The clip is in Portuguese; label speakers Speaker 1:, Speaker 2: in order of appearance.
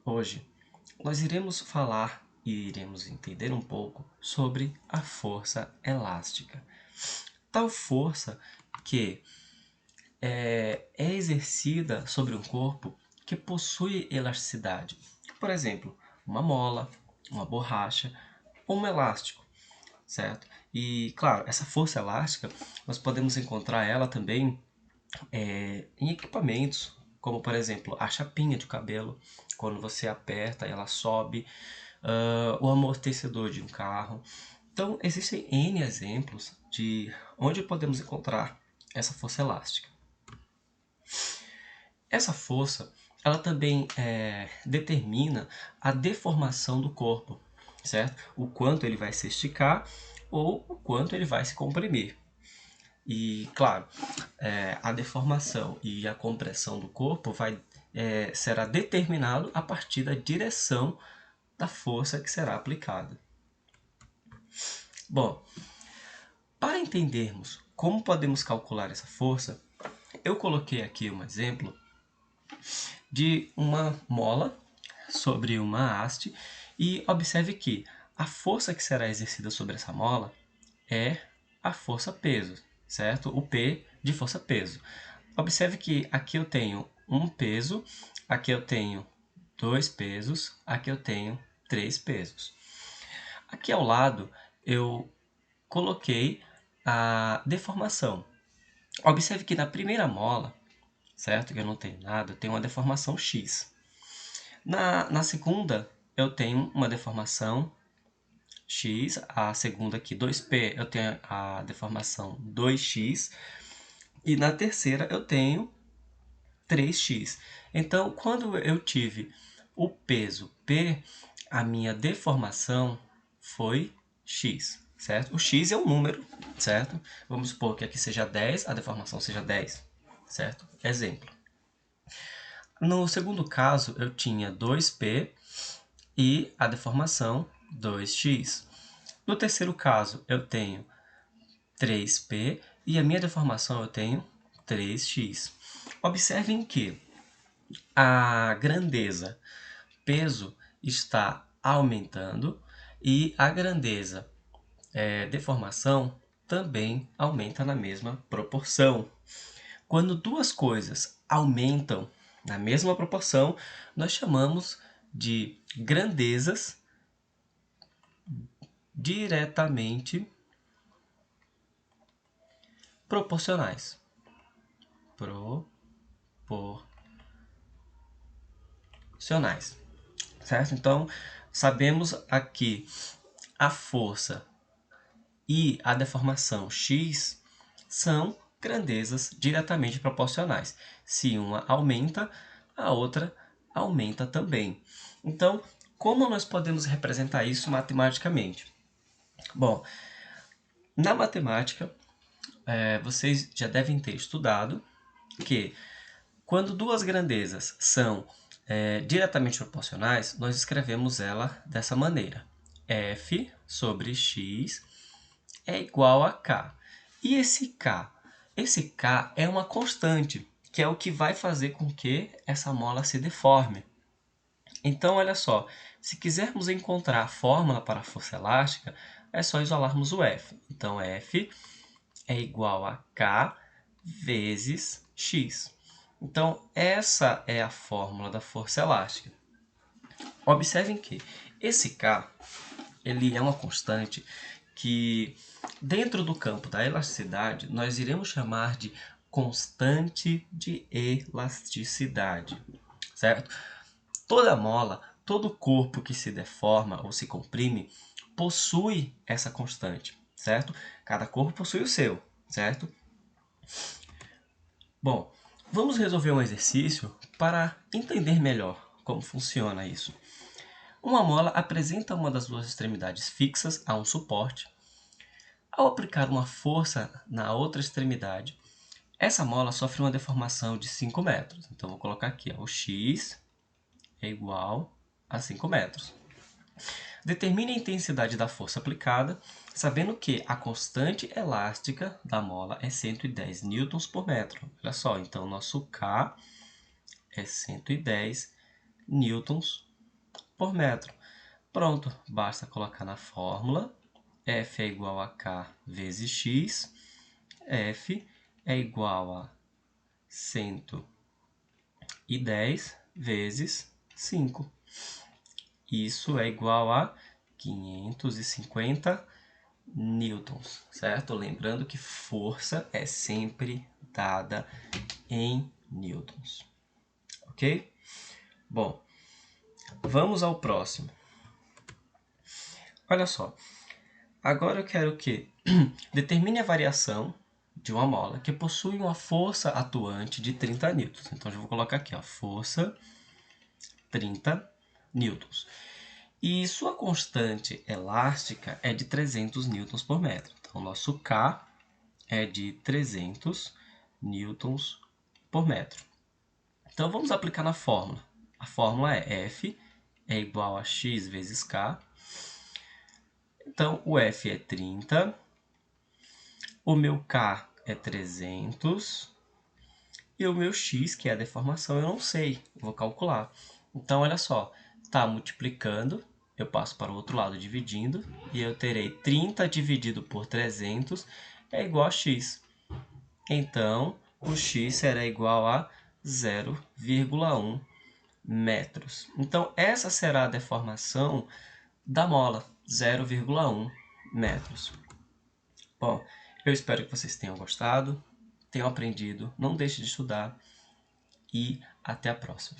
Speaker 1: Hoje nós iremos falar e iremos entender um pouco sobre a força elástica. Tal força que é exercida sobre um corpo que possui elasticidade. Por exemplo, uma mola, uma borracha ou um elástico, certo? E, claro, essa força elástica, nós podemos encontrar ela também em equipamentos, como por exemplo a chapinha de cabelo, quando você aperta ela sobe, o amortecedor de um carro. Então existem N exemplos de onde podemos encontrar essa força elástica. Essa força ela também determina a deformação do corpo, certo? O quanto ele vai se esticar ou o quanto ele vai se comprimir. E, claro, a deformação e a compressão do corpo será determinado a partir da direção da força que será aplicada. Bom, para entendermos como podemos calcular essa força, eu coloquei aqui um exemplo de uma mola sobre uma haste e observe que a força que será exercida sobre essa mola é a força-peso, certo? O P de força-peso. Observe que aqui eu tenho um peso, aqui eu tenho dois pesos, aqui eu tenho três pesos. Aqui ao lado eu coloquei a deformação. Observe que na primeira mola, certo? Que eu não tenho nada, eu tenho uma deformação X. Na segunda, eu tenho uma deformação X, a segunda aqui 2P, eu tenho a deformação 2X, e na terceira eu tenho 3x. Então, quando eu tive o peso P, a minha deformação foi x, certo? O x é um número, certo? Vamos supor que aqui seja 10, a deformação seja 10, certo? Exemplo. No segundo caso, eu tinha 2P e a deformação 2x. No terceiro caso, eu tenho 3P e a minha deformação eu tenho 3x. Observem que a grandeza, peso, está aumentando e a grandeza, deformação, também aumenta na mesma proporção. Quando duas coisas aumentam na mesma proporção, nós chamamos de grandezas diretamente proporcionais. Proporcionais, certo? Então, sabemos aqui a força e a deformação x são grandezas diretamente proporcionais. Se uma aumenta, a outra aumenta também. Então, como nós podemos representar isso matematicamente? Bom, na matemática, vocês já devem ter estudado que quando duas grandezas são diretamente proporcionais, nós escrevemos ela dessa maneira. F sobre x é igual a K. E esse K? Esse K é uma constante, que é o que vai fazer com que essa mola se deforme. Então, olha só, se quisermos encontrar a fórmula para a força elástica, é só isolarmos o F. Então, F é igual a K vezes X. Então, essa é a fórmula da força elástica. Observem que esse K ele é uma constante que, dentro do campo da elasticidade, nós iremos chamar de constante de elasticidade, certo? Toda mola, todo corpo que se deforma ou se comprime, possui essa constante, certo? Cada corpo possui o seu, certo? Bom, vamos resolver um exercício para entender melhor como funciona isso. Uma mola apresenta uma das duas extremidades fixas a um suporte. Ao aplicar uma força na outra extremidade, essa mola sofre uma deformação de 5 metros. Então, vou colocar aqui, o x é igual a 5 metros. Determine a intensidade da força aplicada, sabendo que a constante elástica da mola é 110 newtons por metro. Olha só, então nosso K é 110 newtons por metro. Pronto, basta colocar na fórmula. F é igual a K vezes X. F é igual a 110 vezes 5. Isso é igual a 550 newtons, certo? Lembrando que força é sempre dada em newtons, ok? Bom, vamos ao próximo. Olha só, agora eu quero que determine a variação de uma mola que possui uma força atuante de 30 newtons. Então, eu vou colocar aqui, ó, força 30 newtons. E sua constante elástica é de 300 newtons por metro. Então, o nosso K é de 300 newtons por metro. Então, vamos aplicar na fórmula. A fórmula é F é igual a X vezes K. Então, o F é 30, o meu K é 300 e o meu X, que é a deformação, eu não sei, vou calcular. Então, olha só, está multiplicando, eu passo para o outro lado dividindo, e eu terei 30 dividido por 300 é igual a X. Então, o X será igual a 0,1 metros. Então, essa será a deformação da mola, 0,1 metros. Bom, eu espero que vocês tenham gostado, tenham aprendido, não deixe de estudar e até a próxima.